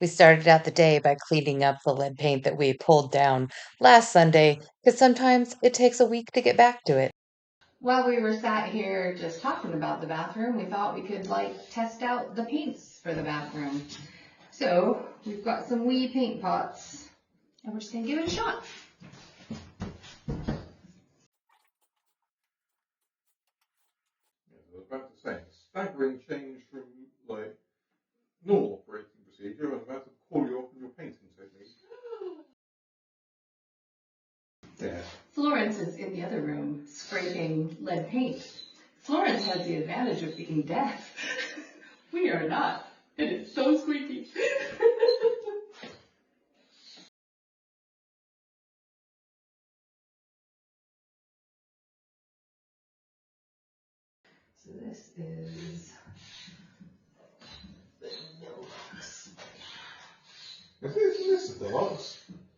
We started out the day by cleaning up the lead paint that we pulled down last Sunday, because sometimes it takes a week to get back to it. While we were sat here just talking about the bathroom, we thought we could test out the paints for the bathroom. So we've got some wee paint pots and we're just gonna give it a shot. Yeah, I was about to say, staggering change from normal operating procedure and about to call you off on your painting technique. Yeah. Florence is in the other room scraping lead paint. Florence has the advantage of being deaf. We are not. It is so squeaky. So this is the Deluxe. Isn't this a deluxe?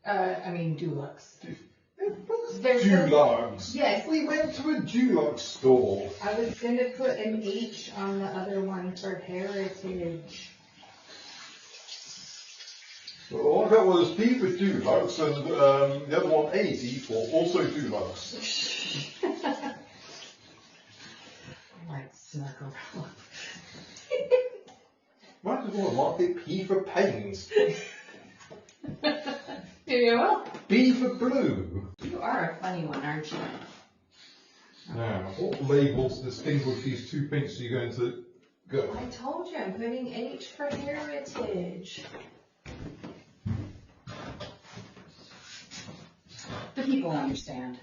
I mean Dulux. Dulux. Yes. We went to a Dulux store. I was gonna put an H on the other one for heritage. Well, that was P for Dulux and the other one AZ for also Dulux. I might snuck around. Might as well mark it P for pains. You will? B for blue. You are a funny one, aren't you? Now, what labels distinguish these two paints are you going to go? I told you I'm putting H for heritage. The people understand.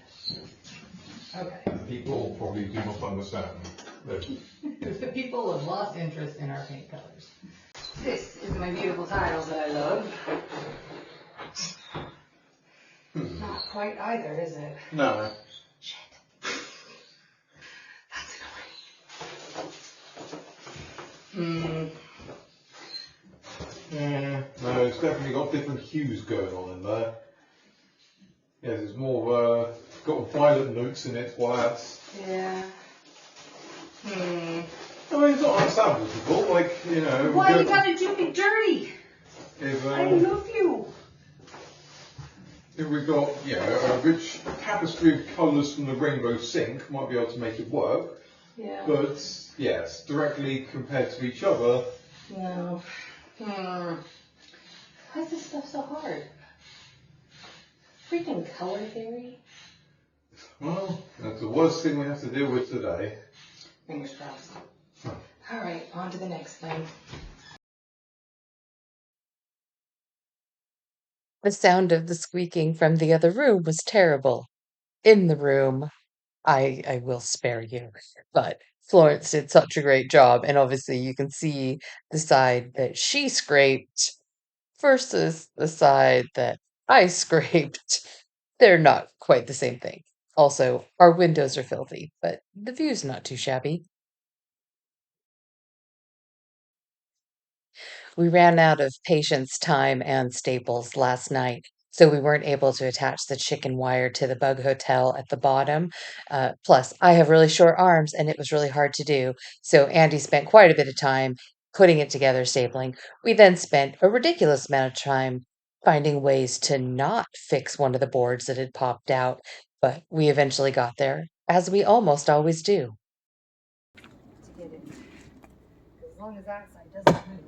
Okay. People probably do not understand. The people have lost interest in our paint colors. This is my beautiful tiles that I love. Not quite either, is it? No. Shit. That's annoying. Yeah, no, it's definitely got different hues going on in there. Yes, it's more got violet notes in it, while that's... Yeah. I mean, it's not unsalvageable, Why you gotta do me dirty? If, I love you. if we've got, a rich tapestry of colours from the rainbow sink, might be able to make it work. Yeah. But, yes, directly compared to each other... No. Why is this stuff so hard? Freaking color theory. Well, that's the worst thing we have to deal with today. Fingers crossed. Alright, on to the next thing. The sound of the squeaking from the other room was terrible. In the room, I will spare you, but Florence did such a great job, and obviously you can see the side that she scraped versus the side that I scraped. They're not quite the same thing. Also, our windows are filthy, but the view's not too shabby. We ran out of patience, time, and staples last night, so we weren't able to attach the chicken wire to the bug hotel at the bottom. Plus, I have really short arms, and it was really hard to do. So Andy spent quite a bit of time putting it together, stapling. We then spent a ridiculous amount of time finding ways to not fix one of the boards that had popped out, but we eventually got there, as we almost always do. To get it. As long as that side doesn't move.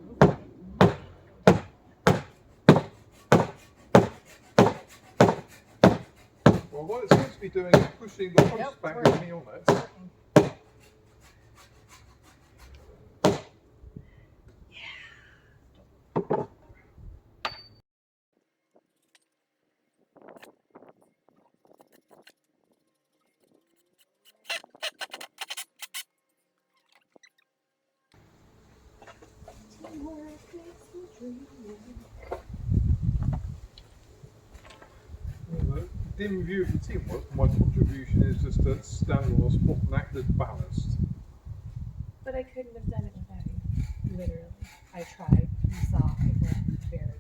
Well, what it seems to be doing is pushing the post back with me on it. The dim view of the teamwork, my contribution is just to stand on a spot and act as ballast. But I couldn't have done it without you. Literally. I tried. You saw it went very bad.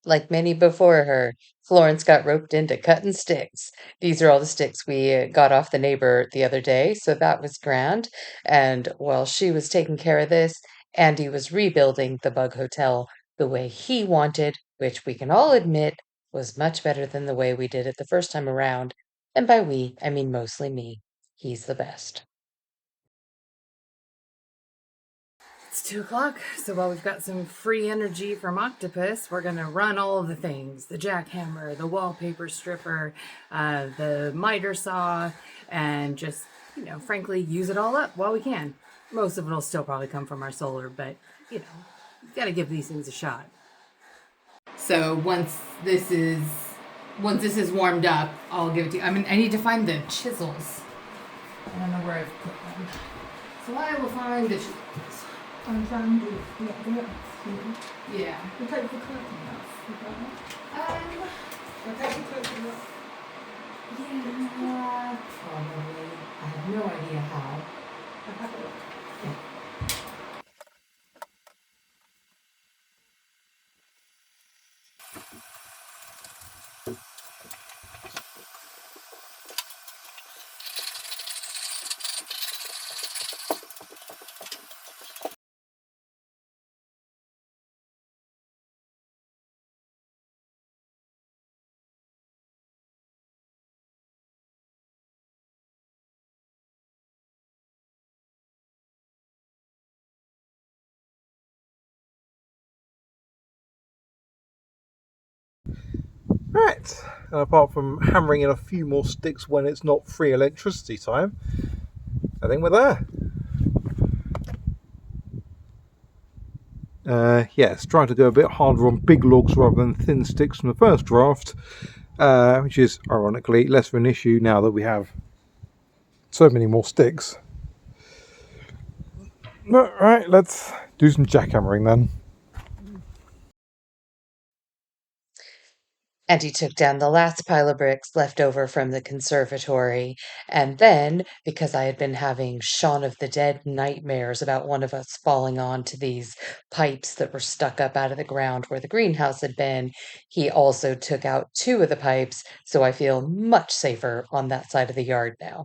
Like many before her, Florence got roped into cutting sticks. These are all the sticks we got off the neighbor the other day, so that was grand. And while she was taking care of this, Andy was rebuilding the Bug Hotel the way he wanted, which we can all admit was much better than the way we did it the first time around. And by we, I mean mostly me. He's the best. It's 2 o'clock, so while we've got some free energy from Octopus, we're gonna run all the things: the jackhammer, the wallpaper stripper, the miter saw, and just, frankly, use it all up while we can. Most of it'll still probably come from our solar, but, you gotta give these things a shot. So once this is warmed up, I'll give it to you. I need to find the chisels. I don't know where I've put them. So I will find the chisels. I'm trying to get the Yeah. we'll take the curtain off. We'll take the curtain off. Yeah, probably. I have no idea how. I'll have a look. Right, and apart from hammering in a few more sticks when it's not free electricity time, I think we're there. Yes, trying to go a bit harder on big logs rather than thin sticks from the first draft, which is ironically less of an issue now that we have so many more sticks. But, right, let's do some jackhammering then. And he took down the last pile of bricks left over from the conservatory. And then, because I had been having Shaun of the Dead nightmares about one of us falling onto these pipes that were stuck up out of the ground where the greenhouse had been, he also took out two of the pipes, so I feel much safer on that side of the yard now.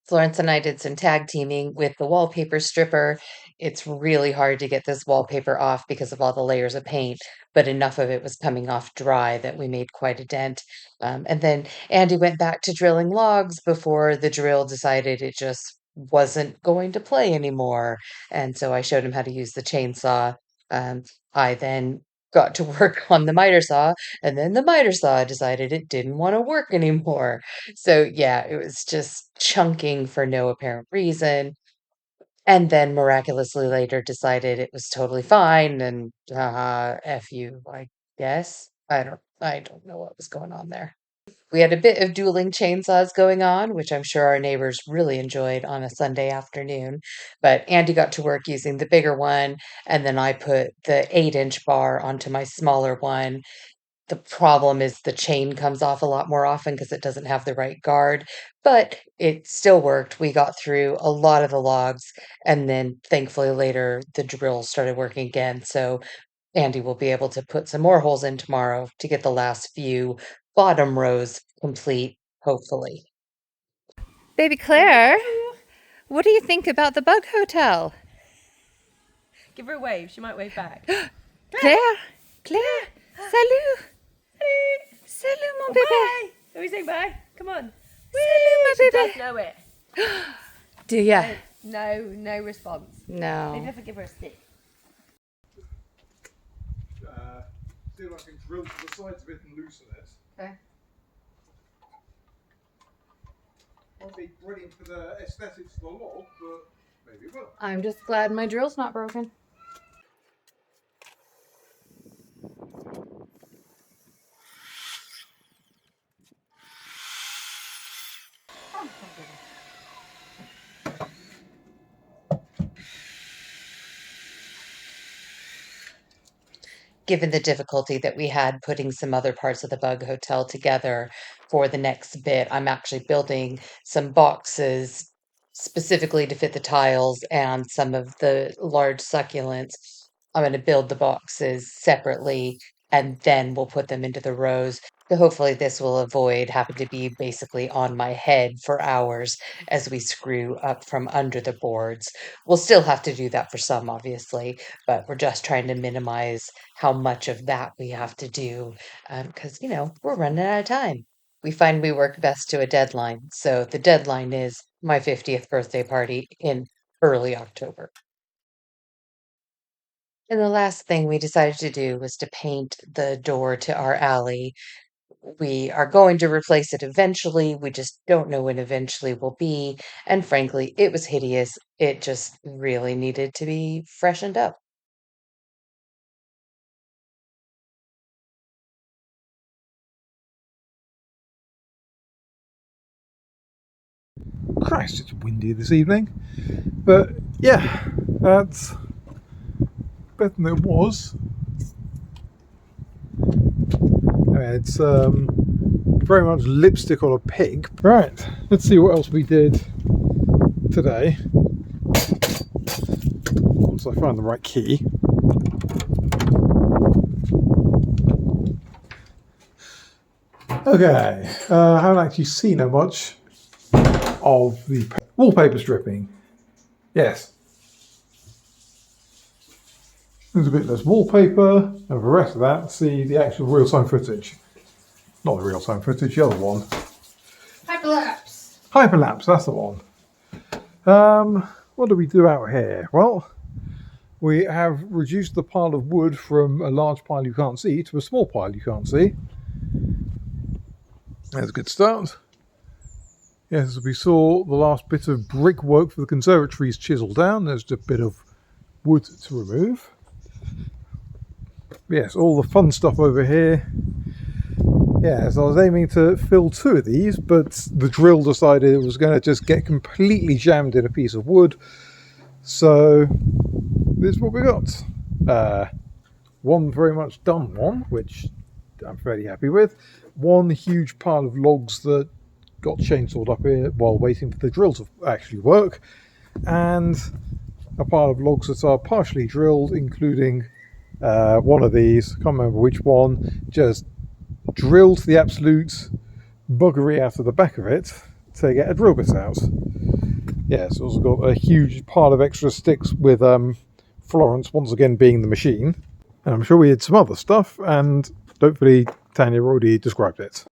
Florence and I did some tag teaming with the wallpaper stripper. It's really hard to get this wallpaper off because of all the layers of paint, but enough of it was coming off dry that we made quite a dent. And then Andy went back to drilling logs before the drill decided it just wasn't going to play anymore. And so I showed him how to use the chainsaw. Um, I then got to work on the miter saw, and then the miter saw decided it didn't want to work anymore. So, yeah, it was just chunking for no apparent reason, and then miraculously later decided it was totally fine and, F you, I guess. I don't know what was going on there. We had a bit of dueling chainsaws going on, which I'm sure our neighbors really enjoyed on a Sunday afternoon. But Andy got to work using the bigger one, and then I put the 8-inch bar onto my smaller one. The problem is the chain comes off a lot more often because it doesn't have the right guard, but it still worked. We got through a lot of the logs, and then thankfully later the drill started working again. So Andy will be able to put some more holes in tomorrow to get the last few bottom rows complete, hopefully. Baby Claire, what do you think about the Bug Hotel? Give her a wave. She might wave back. Claire, Claire, salut, salut mon bébé. Let me say bye. Come on. Salut my She bébé. does know it. Do ya? No response. Maybe No. if I give her a stick. See if I can drill to the sides of it and loosen it. Okay. Won't be brilliant for the aesthetics of the log, but maybe it will. I'm just glad my drill's not broken. Given the difficulty that we had putting some other parts of the Bug Hotel together for the next bit, I'm actually building some boxes specifically to fit the tiles and some of the large succulents. I'm going to build the boxes separately and then we'll put them into the rows. So hopefully this will avoid having to be basically on my head for hours as we screw up from under the boards. We'll still have to do that for some, obviously, but we're just trying to minimize how much of that we have to do because, we're running out of time. We find we work best to a deadline. So the deadline is my 50th birthday party in early October. And the last thing we decided to do was to paint the door to our alley. We are going to replace it eventually. We just don't know when eventually will be. And frankly, it was hideous. It just really needed to be freshened up. Christ, it's windy this evening. But yeah, that's better than it was. It's very much lipstick on a pig. Right, let's see what else we did today. Once I find the right key. Okay, I haven't actually seen that much of the wallpaper stripping. Yes. There's a bit less wallpaper, and for the rest of that, see the actual real-time footage. Not the real-time footage, the other one. Hyperlapse. Hyperlapse, that's the one. What do we do out here? Well, we have reduced the pile of wood from a large pile you can't see to a small pile you can't see. That's a good start. Yes, as we saw, the last bit of brickwork for the conservatory is chiselled down. There's just a bit of wood to remove. Yes, all the fun stuff over here. Yes, I was aiming to fill 2 of these, but the drill decided it was going to just get completely jammed in a piece of wood. So, this is what we got. One very much done one, which I'm fairly happy with. One huge pile of logs that got chainsawed up here while waiting for the drill to actually work. And a pile of logs that are partially drilled, including one of these, can't remember which one, just drilled the absolute buggery out of the back of it to get a drill bit out. Yes, also got a huge pile of extra sticks with Florence once again being the machine. And I'm sure we had some other stuff, and hopefully Tanya already described it.